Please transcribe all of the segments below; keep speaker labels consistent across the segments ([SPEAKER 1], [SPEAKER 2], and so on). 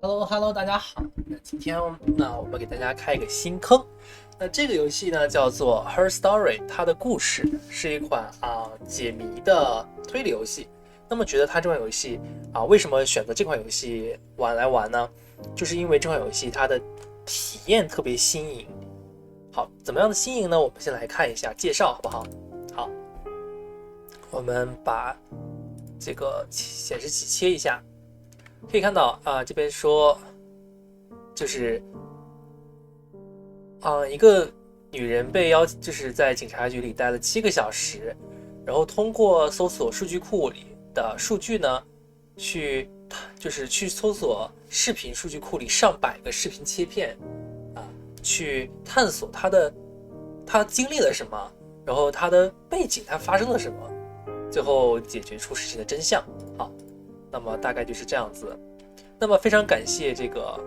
[SPEAKER 1] Hello，大家好。那今天我们给大家开一个新坑。那这个游戏呢叫做 Her Story， 它的故事是一款解谜的推理游戏。那么觉得它这款游戏为什么选择这款游戏玩呢？就是因为这款游戏它的体验特别新颖。好，怎么样的新颖呢？我们先来看一下介绍，好不好？好，我们把这个显示器切一下。可以看到这边说就是一个女人被就是在警察局里待了7个小时，然后通过搜索数据库里的数据呢，去搜索视频数据库里上百个视频切片去探索她经历了什么，然后她的背景她发生了什么，最后解决出事情的真相。好，那么大概就是这样子。那么非常感谢这个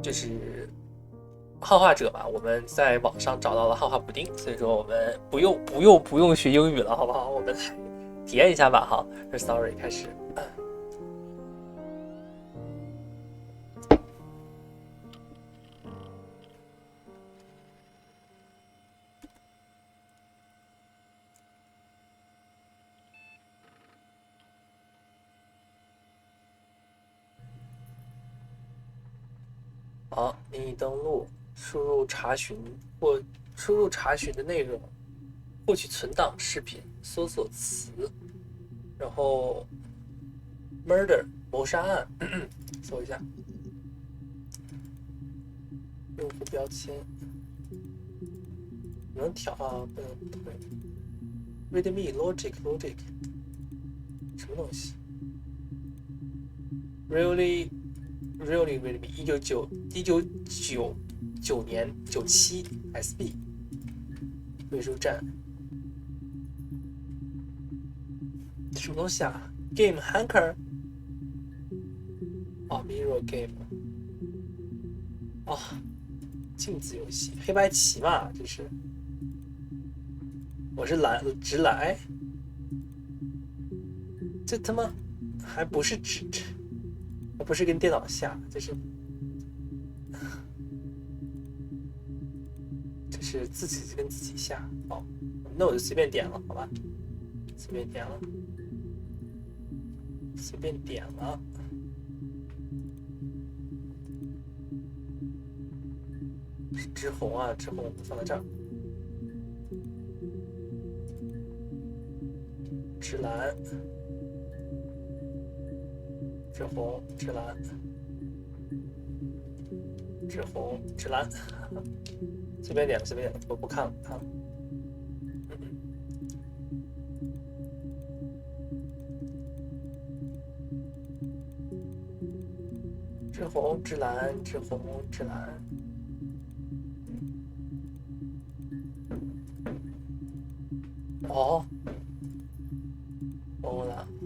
[SPEAKER 1] 就是汉化者吧，我们在网上找到了汉化补丁，所以说我们不用学英语了，好不好？我们来体验一下吧。好，这 Story 开始。好，任意登录，输入查询的内容，获取存档视频，搜索词，然后 murder 谋杀案，搜一下，用户标签能调不能退。readme logic 什么东西 ？really readme 1999年97 SB 美术站。什么东西啊 ？Game Hacker Mirror Game 镜子游戏，黑白棋嘛，这是。我是直蓝，这他妈还不是不是跟电脑下，这是自己跟自己下。好，那我就随便点了，好吧？随便点了。是直红直红放在这儿。直蓝，直红，直蓝，直红，直蓝，随便点了，我不看了，直红，直蓝，直红，直蓝。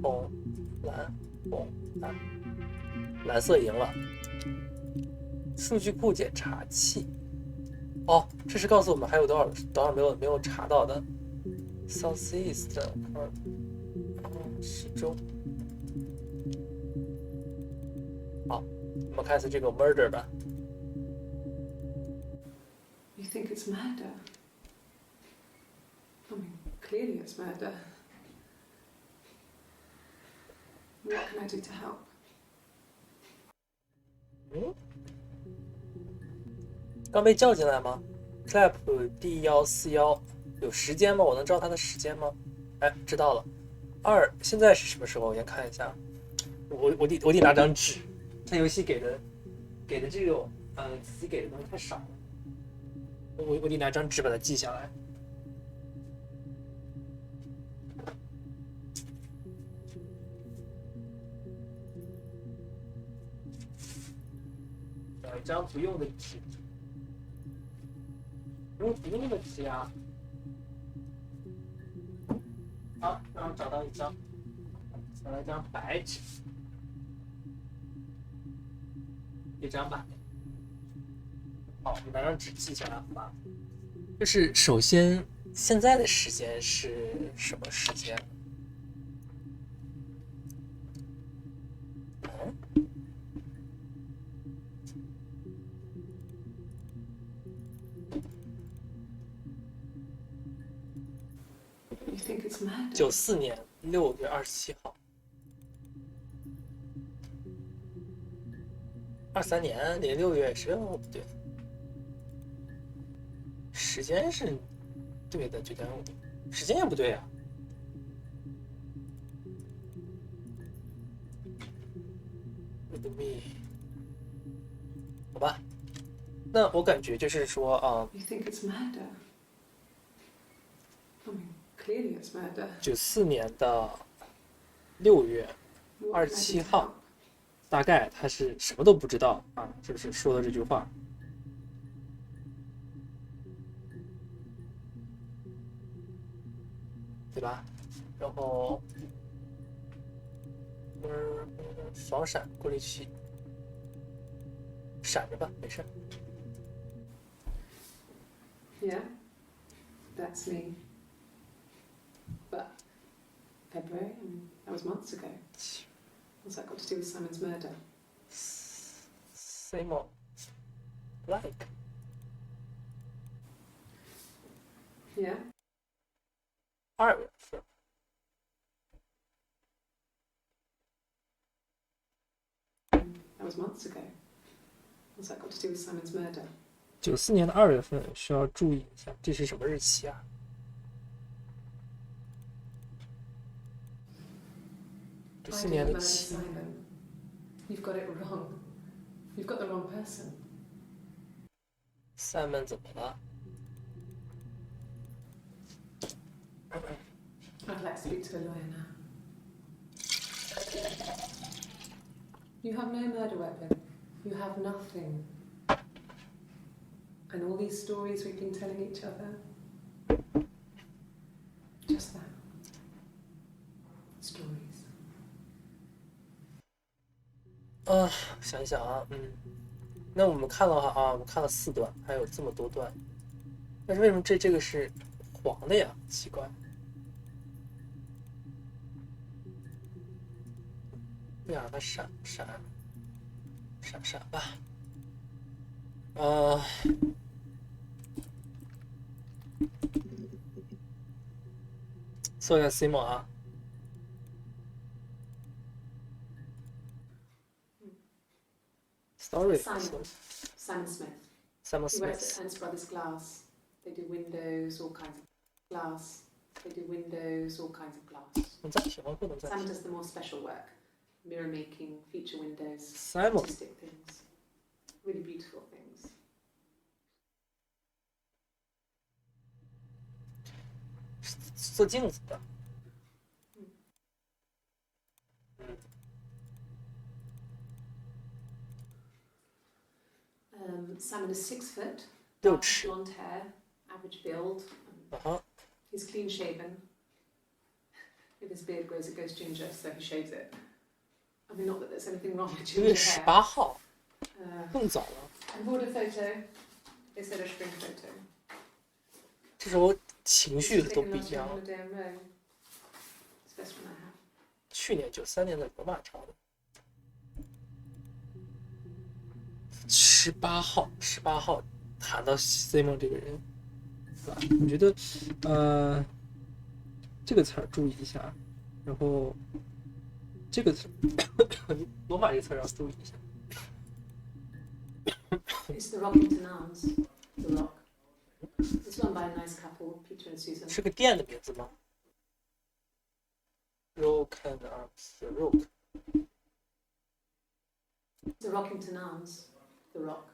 [SPEAKER 1] 红蓝，蓝色赢了。数据库检查器，这是告诉我们还有多少没有查到的。Southeast 西中。好，我们开始这个 murder 吧。
[SPEAKER 2] You think it's murder? I mean, clearly it's murder. What can I do to help?
[SPEAKER 1] 刚被叫进来吗 ？Clap D141有时间吗？我能知道他的时间吗？知道了。现在是什么时候？我先看一下。我得拿张纸。他游戏给的这种自己给的东西太少了。我得拿张纸把它记下来。找一张不用的纸。不用的纸呀。好，让我找到一张白纸，一张吧。好，我拿张纸记下来吧。就是首先，现在的时间是什么时间？
[SPEAKER 2] think it's murder?
[SPEAKER 1] 94年6月27号。23年06月10号不对，时间是对的9.5，时间也不对啊。好吧，那我感觉就是说啊
[SPEAKER 2] ，You think it's murder? I mean, clearly it's murder.
[SPEAKER 1] 94年的6月
[SPEAKER 2] What can I do
[SPEAKER 1] 27
[SPEAKER 2] to
[SPEAKER 1] 号
[SPEAKER 2] help?，
[SPEAKER 1] 大概他是什么都不知道啊，是不是说的这句话？对吧？然后，防闪过滤器，闪着吧，没事。
[SPEAKER 2] Yeah, that's me. But February, I mean, that was months ago. What's that got to do with Simon's murder?
[SPEAKER 1] Same old, like.
[SPEAKER 2] Yeah,
[SPEAKER 1] 2月份，
[SPEAKER 2] that was months ago. What's that got to do with Simon's murder?
[SPEAKER 1] 94年的2月份需要注意一下，这是什么日期啊？94
[SPEAKER 2] I
[SPEAKER 1] 年
[SPEAKER 2] didn't
[SPEAKER 1] 的
[SPEAKER 2] murder
[SPEAKER 1] 7，
[SPEAKER 2] Simon. You've got it wrong. You've got the wrong person.
[SPEAKER 1] Simon 怎么了？
[SPEAKER 2] I'd like to speak to a lawyer now. You have no murder weapon. You have nothing. And all these stories we've been telling each other. Just that. Stories.
[SPEAKER 1] 想一想啊，那我们看了啊，我们看了4段，还有这么多段，但是为什么这个是黄的呀？奇怪。不想让它闪吧。搜一下 Simon 啊。Story
[SPEAKER 2] Simon Smith.
[SPEAKER 1] Simon
[SPEAKER 2] He works
[SPEAKER 1] Smith
[SPEAKER 2] at Ernst Brothers Glass. They do windows, all kinds of glass. They do windows, all kinds of glass.
[SPEAKER 1] 能暂停吗？不能暂
[SPEAKER 2] Simon
[SPEAKER 1] 停。
[SPEAKER 2] does the more special work. Mirror making, feature windows,
[SPEAKER 1] Simon
[SPEAKER 2] artistic things. Really beautiful things.
[SPEAKER 1] 做镜子的。
[SPEAKER 2] Simon is 6 foot,
[SPEAKER 1] 6
[SPEAKER 2] dark
[SPEAKER 1] 尺。
[SPEAKER 2] blonde hair, average build.
[SPEAKER 1] 啊哈，
[SPEAKER 2] He's clean shaven. If his beard grows, it goes ginger, so he shaves it. I mean, not that there's anything wrong with
[SPEAKER 1] 6
[SPEAKER 2] ginger
[SPEAKER 1] 月
[SPEAKER 2] hair.
[SPEAKER 1] 18号，
[SPEAKER 2] Uh,
[SPEAKER 1] 更早了。
[SPEAKER 2] I bought a photo. They said a spring photo.
[SPEAKER 1] 这时候情
[SPEAKER 2] This
[SPEAKER 1] 绪
[SPEAKER 2] was
[SPEAKER 1] 都
[SPEAKER 2] taken
[SPEAKER 1] 不一
[SPEAKER 2] last year
[SPEAKER 1] 样
[SPEAKER 2] on
[SPEAKER 1] 了。
[SPEAKER 2] holiday in Rome. It's the best one I have.
[SPEAKER 1] 去年93年的罗马抄的。18号谈到 Simon 这个人，对吧？我觉得，这个词儿注意一下，然后这个词罗马这个词儿要注意一下。
[SPEAKER 2] It's the Rockington Arms. The Rock. It's run by a nice couple, Peter and Susan.
[SPEAKER 1] 是个店的名字吗 ？Rock and Arms, The Rock.
[SPEAKER 2] The Rockington Arms. The Rock.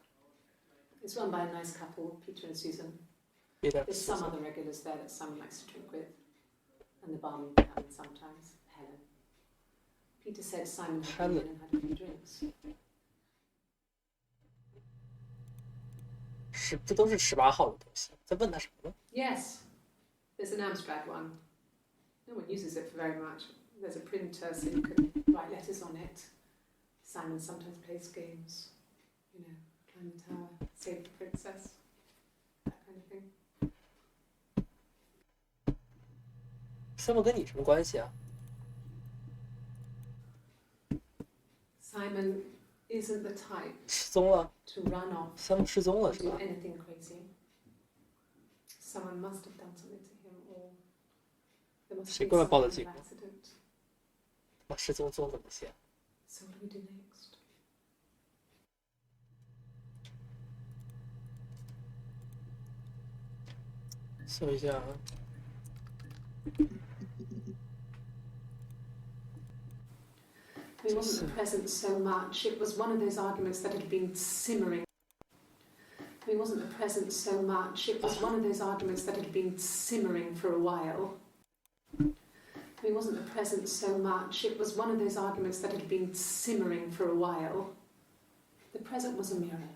[SPEAKER 2] It's run by a nice couple, Peter and Susan. There's some other regulars there that Simon likes to drink with. And the barman Helen sometimes. Helen. Peter said Simon had come in and had a few drinks.
[SPEAKER 1] 这都是18号的东西，在问他什么呢？
[SPEAKER 2] Yes. There's an Amstrad one. No one uses it for very much. There's a printer so you can write letters on it. Simon sometimes plays games. You know, climb the tower, save the princess. That kind of thing.
[SPEAKER 1] Simon 跟你什么关系啊？
[SPEAKER 2] Simon isn't the type
[SPEAKER 1] 失踪了
[SPEAKER 2] to run off
[SPEAKER 1] ，Simon 失踪了
[SPEAKER 2] or
[SPEAKER 1] 是
[SPEAKER 2] do
[SPEAKER 1] 吧？
[SPEAKER 2] anything 。 crazy. Someone must have done something to him or ？ something.
[SPEAKER 1] 嗯，
[SPEAKER 2] That kind of thing.
[SPEAKER 1] 嗯，
[SPEAKER 2] Simon There must
[SPEAKER 1] 谁
[SPEAKER 2] be
[SPEAKER 1] 过来
[SPEAKER 2] some
[SPEAKER 1] 报的
[SPEAKER 2] kind
[SPEAKER 1] 警
[SPEAKER 2] of accident.
[SPEAKER 1] 把失踪怎么写？
[SPEAKER 2] So what do we do next?
[SPEAKER 1] 搜一下啊。
[SPEAKER 2] He wasn't present so much. It was one of those arguments that had been simmering. He wasn't present so much. It was one of those arguments that had been simmering for a while. He wasn't present so much. It was one of those arguments that had been simmering for a while. The present was a mirror.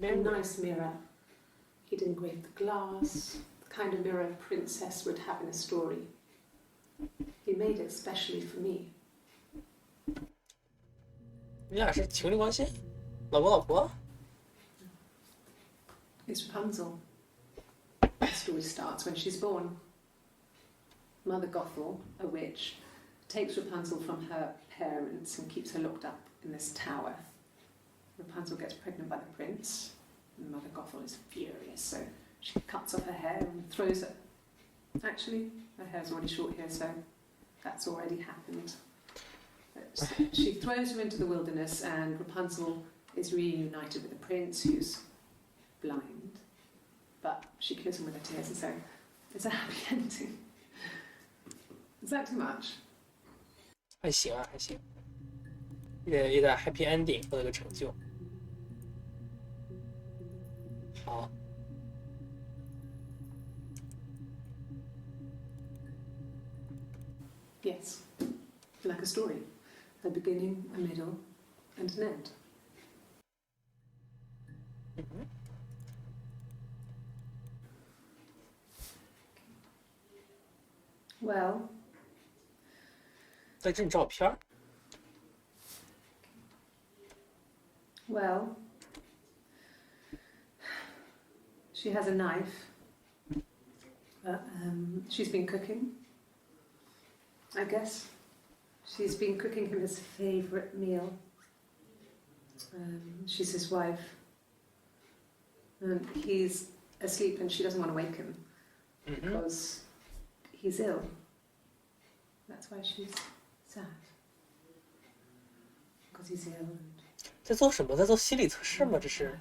[SPEAKER 2] A nice mirror. He'd engraved the glass, the kind of mirror a princess would have in a story. He made it specially for me.
[SPEAKER 1] 你俩是情侣关系？老公老婆？
[SPEAKER 2] It's Rapunzel. The story starts when she's born. Mother Gothel, a witch, takes Rapunzel from her parents and keeps her locked up in this tower. Rapunzel gets pregnant by the prince, and Mother Gothel is furious, so she cuts off her hair and throws it. Actually, her hair's already short here, so that's already happened. She throws her into the wilderness, and Rapunzel is reunited with the prince, who's blind, but she kills him with her tears, and so it's a happy ending. Is that too much?
[SPEAKER 1] 还行啊，还行，也得 happy ending 获得个成就。好，
[SPEAKER 2] Yes, like a story. A beginning, a middle, and an end. Well,
[SPEAKER 1] 在这种照片
[SPEAKER 2] well, she has a knife. She's been cooking, I guess. She's been cooking him his favourite meal. She's his wife. And he's asleep and she doesn't want to wake him because he's ill. That's why she's sad. Because he's ill and...
[SPEAKER 1] 在做什么？在做心理测试吗？这是？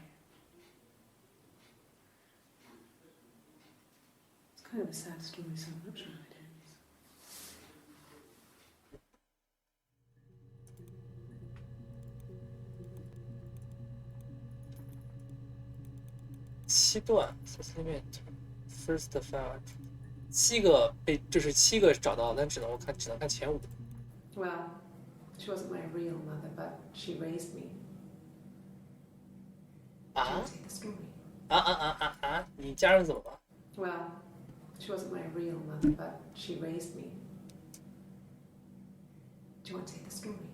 [SPEAKER 2] It's kind of a sad story, so I'm not sure how it ends.
[SPEAKER 1] 7段 suspect first found 7个被就是7个找到，但只能看前5。
[SPEAKER 2] Well, she wasn't my real mother, but she raised me.
[SPEAKER 1] 啊
[SPEAKER 2] Take the story.
[SPEAKER 1] 你家人怎么了？
[SPEAKER 2] Well, she wasn't my real mother, but she raised me. Do you want to take the story?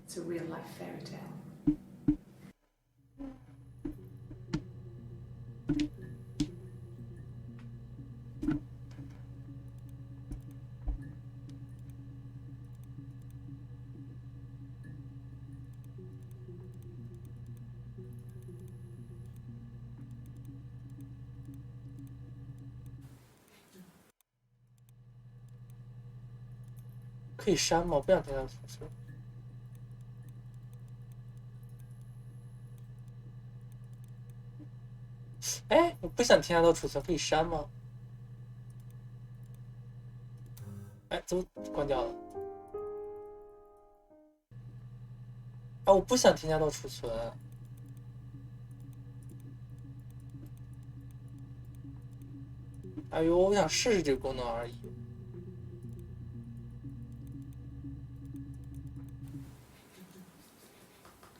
[SPEAKER 2] It's a real life fairy tale.
[SPEAKER 1] 可以删吗？我不想听他的诉说。哎，我不想听他的储存，可以删吗？哎，怎么关掉了？啊，我不想添加到储存。哎呦，我想试试这个功能而已。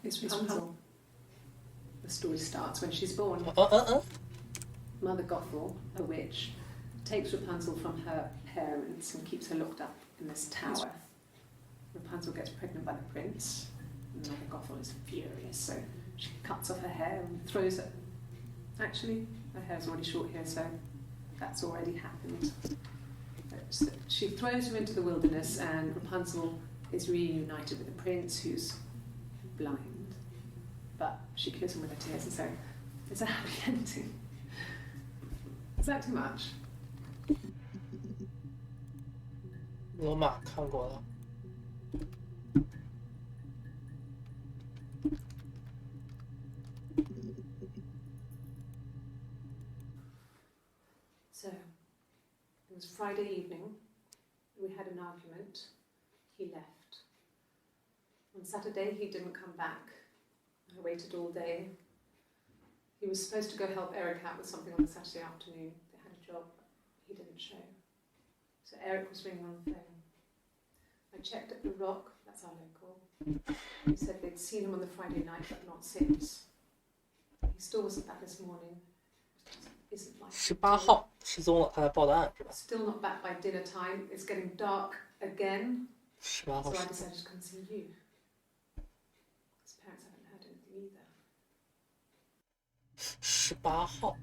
[SPEAKER 2] It's Rapunzel. The story starts when she's born. Mother Gothel, a witch, takes Rapunzel from her parents and keeps her locked up in this tower. Rapunzel gets pregnant by the prince, and Mother Gothel is furious, so she cuts off her hair and throws it. Actually, her hair's already short here, so that's already happened. She throws her into the wilderness, and Rapunzel is reunited with the prince, who's blind. But she kills him with her tears, and so it's a happy ending. Is that too much?
[SPEAKER 1] 罗马看过了。
[SPEAKER 2] So, it was Friday evening. We had an argument. He left. On Saturday, he didn't come back. I waited all day. He was supposed to go help Eric out with something on the Saturday afternoon. They had a job, but he didn't show. So Eric was ringing on the phone. I checked at the Rock, that's our local. He said they'd seen him on the Friday night, but not since. He still wasn't back this morning. Isn't like
[SPEAKER 1] 18号失踪了，他在报的案是吧
[SPEAKER 2] Still not back by dinner time. It's getting dark again.
[SPEAKER 1] ？18号
[SPEAKER 2] So I decided to come see you. His parents haven't heard anything either.
[SPEAKER 1] 18号。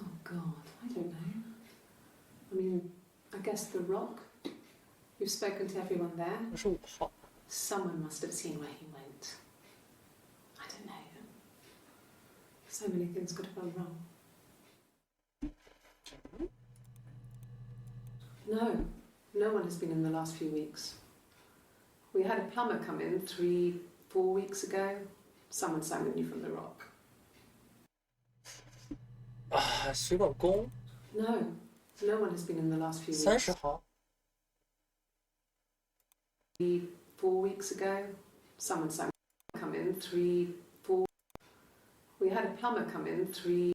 [SPEAKER 2] Oh God, I don't know. I mean, I guess the Rock. You've spoken to everyone there.
[SPEAKER 1] 25号。
[SPEAKER 2] Someone must have seen where he went. I don't know. So many things could have gone wrong. No one has been in the last few weeks. We had a plumber come in 3-4 weeks ago. Someone summoned you from the Rock.
[SPEAKER 1] 啊，水管工。
[SPEAKER 2] No one has been in the last few weeks.
[SPEAKER 1] 30号。
[SPEAKER 2] 4 weeks ago, someone come in 3-4. We had a plumber come in 3.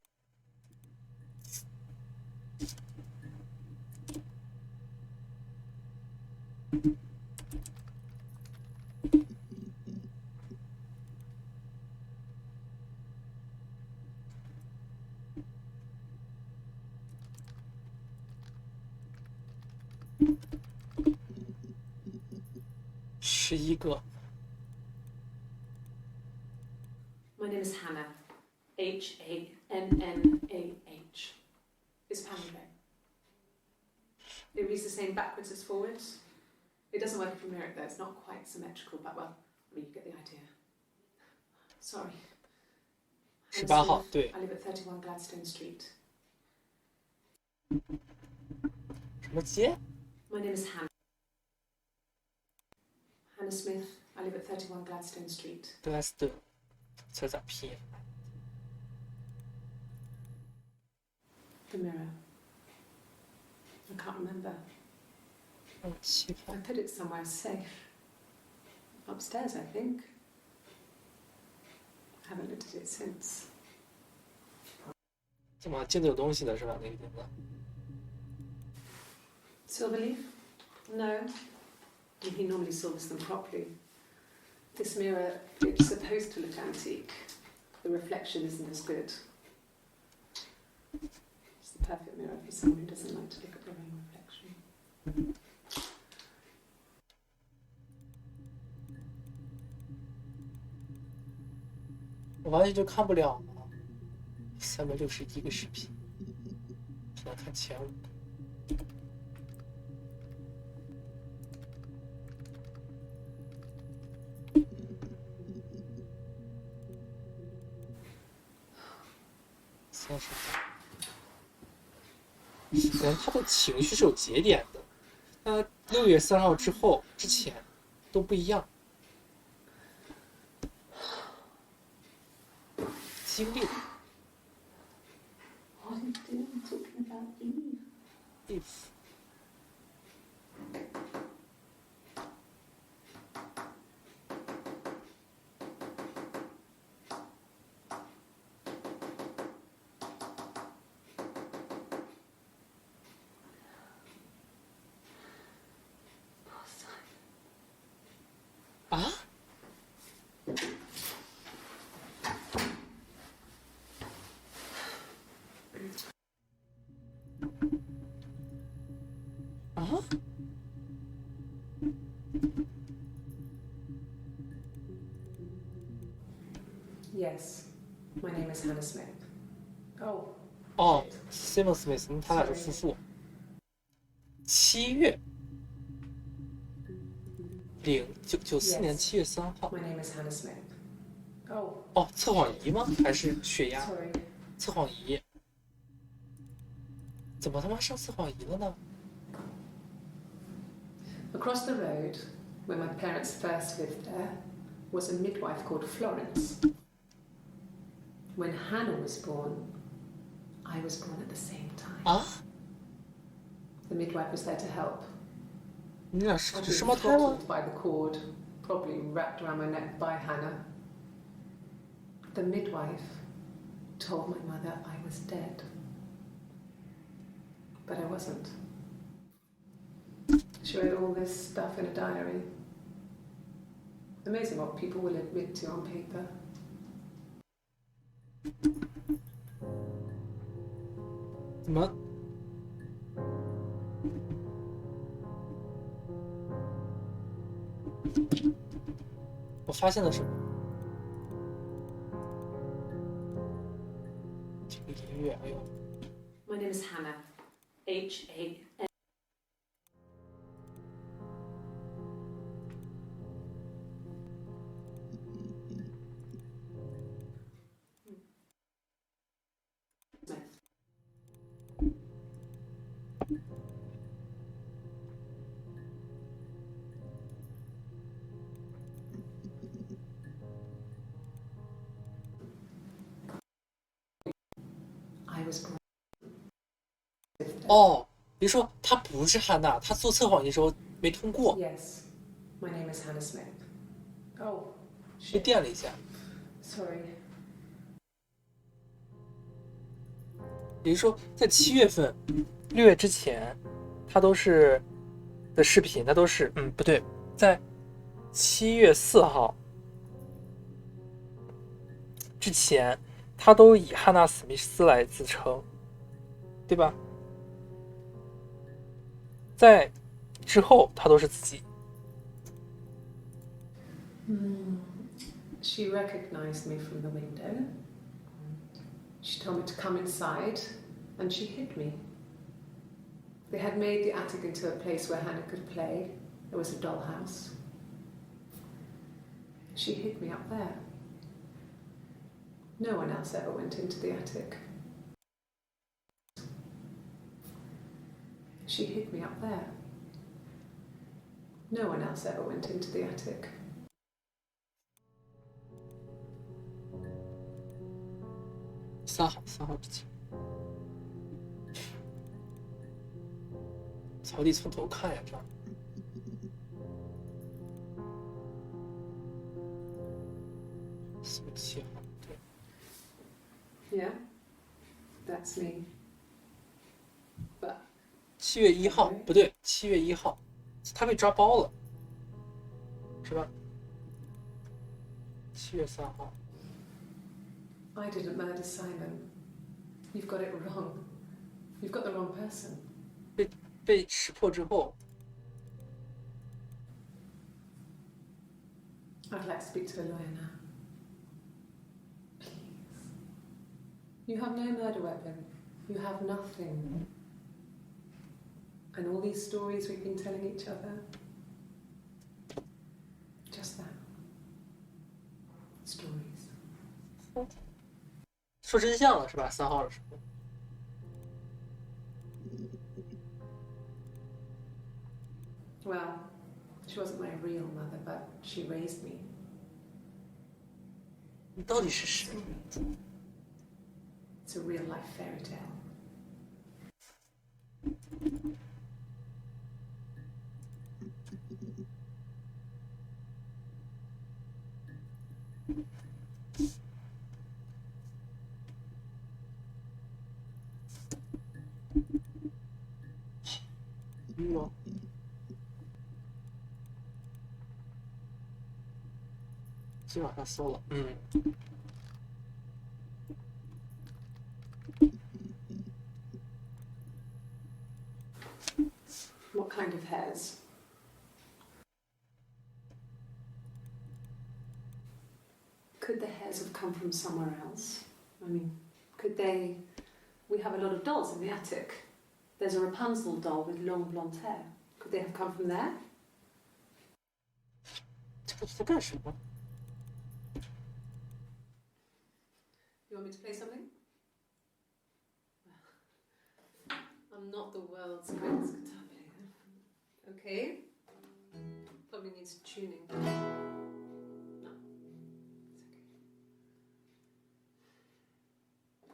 [SPEAKER 1] 11个。
[SPEAKER 2] My name is Hannah. H-A-N-N-A-H. It's Pamela. It reads the same backwards as forwards. It doesn't work from here though. It's not quite symmetrical, but well, I mean, you get the idea. Sorry.
[SPEAKER 1] 18号，对。
[SPEAKER 2] I live at 31 Gladstone Street.
[SPEAKER 1] 什么街？
[SPEAKER 2] My name is Hannah. Hannah Smith. I live at 31 Gladstone Street.
[SPEAKER 1] 德莱斯顿，词咋拼？
[SPEAKER 2] The mirror. I can't remember.
[SPEAKER 1] 7号
[SPEAKER 2] I。put it somewhere safe. Upstairs, I think. I haven't looked at it since.
[SPEAKER 1] 怎么镜子有东西的是吧？那个镜子。
[SPEAKER 2] Silver leaf? No. He normally silvers them properly. This mirror, it's supposed to look antique. The reflection isn't as good. It's the perfect mirror for someone who doesn't like to look at their own reflection.
[SPEAKER 1] 我完全就看不了了。361个视频，只能看前5个。 30号，人他的情绪是有节点的，那6月3号之后、之前都不一样。经历。
[SPEAKER 2] What are you doing talking about Eve?
[SPEAKER 1] Eve。 啊？啊？
[SPEAKER 2] Yes. My name is Hannah Smith. Oh.
[SPEAKER 1] 哦 ，Simon Smith，他俩是夫妇。7月，94年7月3号。
[SPEAKER 2] My name is Hannah Smith. Oh.
[SPEAKER 1] 哦，测谎仪吗？还是血压？
[SPEAKER 2] Sorry.
[SPEAKER 1] 测谎仪。怎么他妈上测谎仪了呢？
[SPEAKER 2] Across the road, where my parents first lived there, was a midwife called Florence. When Hannah was born, I was born at the same time. The midwife was there to help. I'd been throttled by the cord, probably wrapped around my neck by Hannah. The midwife told my mother I was dead. But I wasn't. She wrote all this stuff in a diary. Amazing what people will admit to on paper.
[SPEAKER 1] 怎么？我发现了什么？听个音乐，哎呦。
[SPEAKER 2] My name is Hannah. H-A-N. I was born.
[SPEAKER 1] 哦，比如说他不是汉娜，他做测谎的时候没通过。
[SPEAKER 2] Yes, my name is Hannah Smith. Oh,
[SPEAKER 1] 被电了一下。
[SPEAKER 2] Sorry.
[SPEAKER 1] 比如说在7月份、6月之前，他都是的视频，他都是不对，在7月4号之前，他都以汉娜·史密斯来自称，对吧？在之后，他都是自己。
[SPEAKER 2] She recognized me from the window. She told me to come inside, and she hid me. They had made the attic into a place where Hannah could play. It was a dollhouse. She hid me up there. No one else ever went into the attic. She hid me up there. No one else ever went into the attic.
[SPEAKER 1] 3号之前，曹弟从头看呀，这样。4月7号，对。
[SPEAKER 2] Yeah, that's me. But
[SPEAKER 1] 7月1号不对，7月1号，他被抓包了，是吧？7月3号。
[SPEAKER 2] I didn't murder Simon. You've got it wrong. You've got the wrong person.
[SPEAKER 1] 被识破之后。
[SPEAKER 2] I'd like to speak to a lawyer now. Please. You have no murder weapon. You have nothing. And all these stories we've been telling each other. Just that. Stories.
[SPEAKER 1] 说真相了是吧？3号的时候。
[SPEAKER 2] Well, she wasn't my real mother, but she raised me.
[SPEAKER 1] 你到底是谁？
[SPEAKER 2] It's a real life fairy tale.
[SPEAKER 1] No. 今晚上搜了，What
[SPEAKER 2] kind of hairs? Could the hairs have come from somewhere else? I mean, could they... We have a lot of dolls in the attic. There's a Rapunzel doll with long blonde hair. Could they have come from there?
[SPEAKER 1] 这个在干什么？
[SPEAKER 2] You want me to play something? I'm not the world's greatest guitar player. Okay. probably needs tuning. No, it's okay.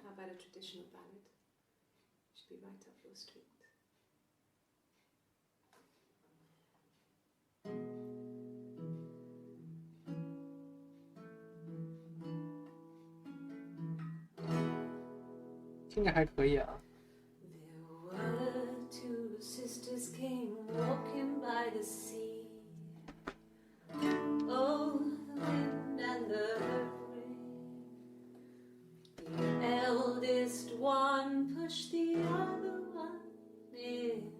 [SPEAKER 2] How about a traditional ballad? Should be right up your street.
[SPEAKER 1] There
[SPEAKER 2] were two sisters came walking by the sea. Oh, the wind and the rain. The eldest one pushed the other one in.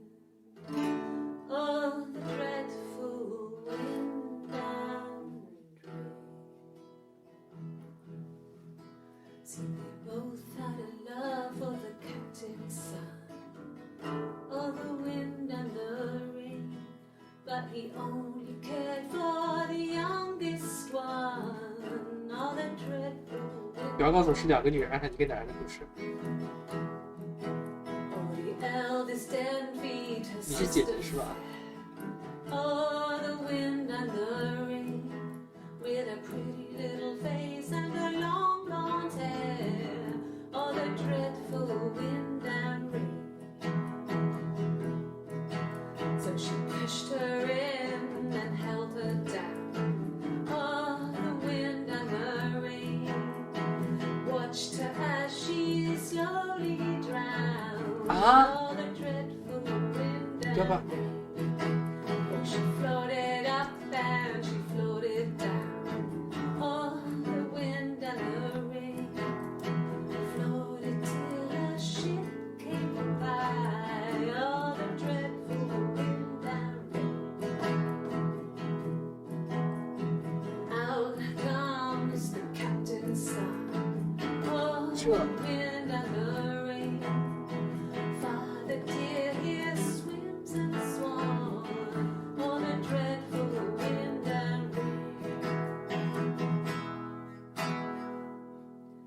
[SPEAKER 2] Oh, the dreadful wind and rain. See, they both had a love for the captain's son. Oh, the wind and the rain. But he only cared for the youngest one. Oh, the dreadful wind.
[SPEAKER 1] 不要告诉我是2个女人还是1个男人的故事。你是姐姐是吧？
[SPEAKER 2] Oh, the wind and the rain, with a pretty little face and a long blonde hair. Oh, the dreadful wind and rain. So she pushed her in and held her down. Oh, the wind and the rain watched her as she slowly drowned. Oh, the dreadful wind and rain. She floated up and she floated down. Oh, the wind and the rain floated till a ship came by. Oh, the dreadful wind and rain. Out comes the captain's son. Oh, the wind and the rain. Father dear, here swims and swans. Oh, the dreadful wind and rain.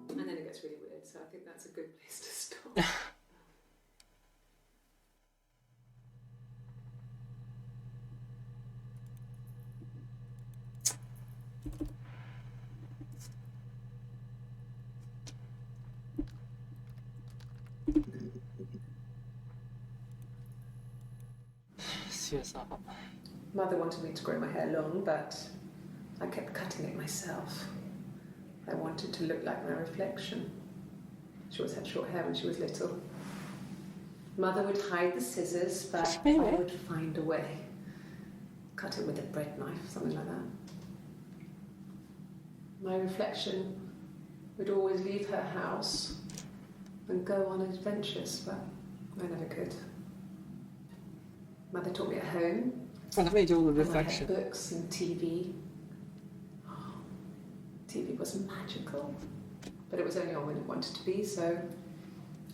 [SPEAKER 2] And then it gets really weird, so I think that's a good place to stop.
[SPEAKER 1] 4月3号。
[SPEAKER 2] Mother wanted me to grow my hair long, but I kept cutting it myself. I wanted to look like my reflection. She always had short hair when she was little. Mother would hide the scissors, but I would find a way. Cut it with a bread knife, something like that. My reflection would always leave her house and go on adventures, but I never could. Mother taught me at home.
[SPEAKER 1] I had
[SPEAKER 2] reflection. Books and TV. Oh, TV was magical, but it was only on when it wanted to be, so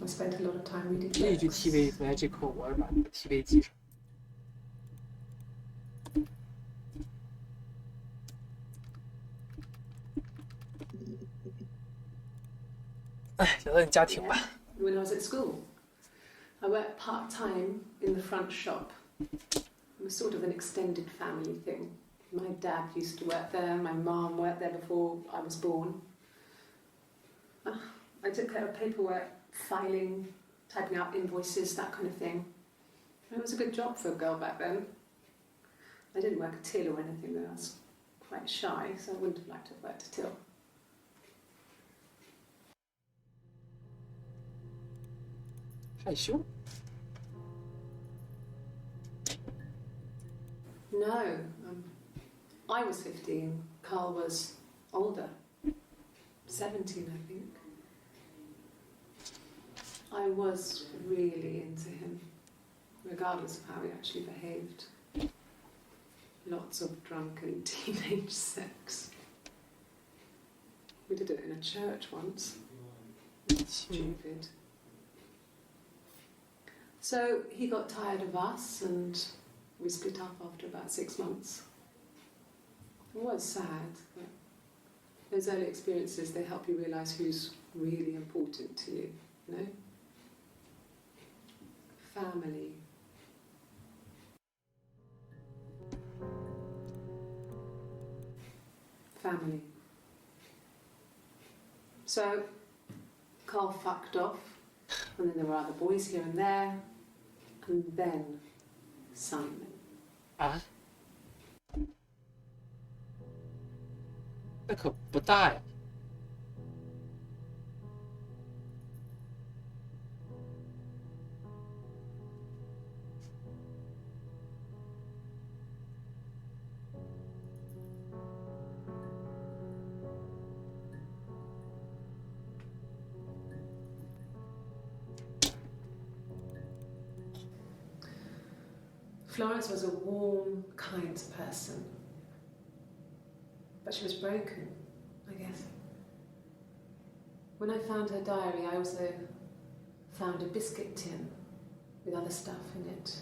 [SPEAKER 2] I spent a lot of time reading books.
[SPEAKER 1] 这一句 TV is magical， 我是把那个 TV 记上。哎，聊聊你家庭吧。
[SPEAKER 2] When I was at school, I worked part-time in the front shop. It was sort of an extended family thing. My dad used to work there, my mum worked there before I was born. I took care of paperwork, filing, typing out invoices, that kind of thing. It was a good job for a girl back then. I didn't work a till or anything though, I was quite shy, so I wouldn't have liked to have worked a till. No, I was 15, Carl was older, 17 I think. I was really into him, regardless of how he actually behaved. Lots of drunken teenage sex. We did it in a church once. Stupid. So he got tired of us and we split up after about 6 months. It was sad, but those early experiences, they help you realise who's really important to you, you know? Family. family. So Carl fucked off, and then there were other boys here and there, and then Simon.
[SPEAKER 1] 啊？那可不大呀。
[SPEAKER 2] Florence was a warm, kind person. But she was broken, I guess. When I found her diary, I also found a biscuit tin with other stuff in it.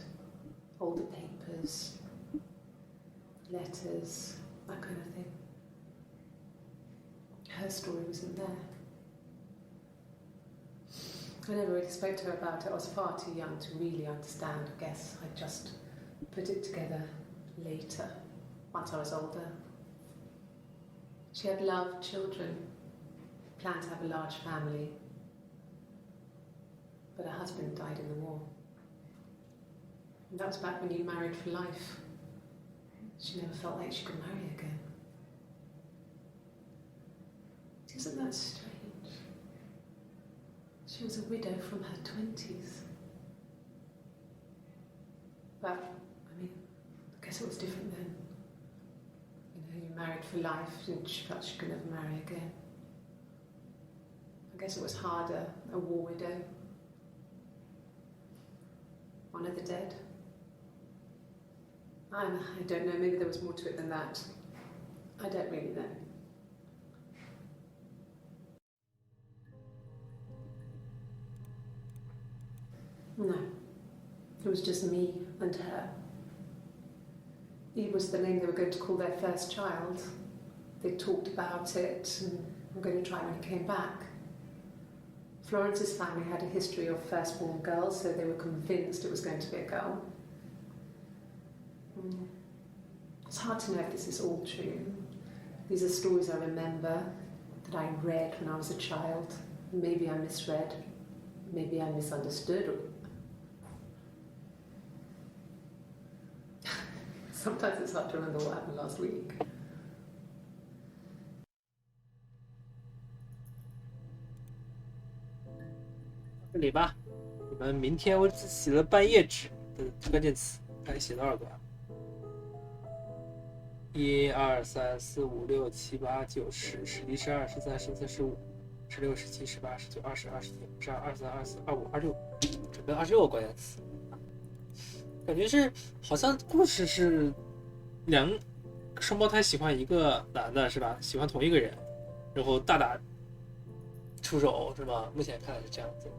[SPEAKER 2] Older papers, letters, that kind of thing. Her story wasn't there. I never really spoke to her about it. I was far too young to really understand, I guess. I just put it together later, once I was older. She had loved children, planned to have a large family, but her husband died in the war. And that was back when you married for life. She never felt like she could marry again. Isn't that strange? She was a widow from her 20s. But, I mean, I guess it was different then. You know, you married for life and she felt she could never marry again. I guess it was harder, a war widow. One of the dead. I don't know, maybe there was more to it than that. I don't really know. No, it was just me and her. Eve was the name they were going to call their first child. They talked about it and were going to try when he came back. Florence's family had a history of firstborn girls, so they were convinced it was going to be a girl. It's hard to know if this is all true. These are stories I remember, that I read when I was a child. Maybe I misread, maybe I misunderstood. Sometimes it's hard to remember what happened last week.
[SPEAKER 1] 这里吧，你们明天我只写了半页纸的关键词，看写多少个？1、2、3、4、5、6、7、8、9、10、11、12、13、14、15、16、17、18、19、20、21、22、23、24、25、26，准备26个关键词。感觉是好像故事是双胞胎喜欢一个男的是吧？喜欢同一个人，然后大打出手是吧？目前看来是这样子。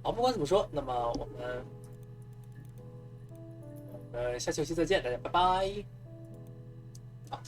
[SPEAKER 1] 好，不管怎么说，那么我们下期游戏再见，大家拜拜。好。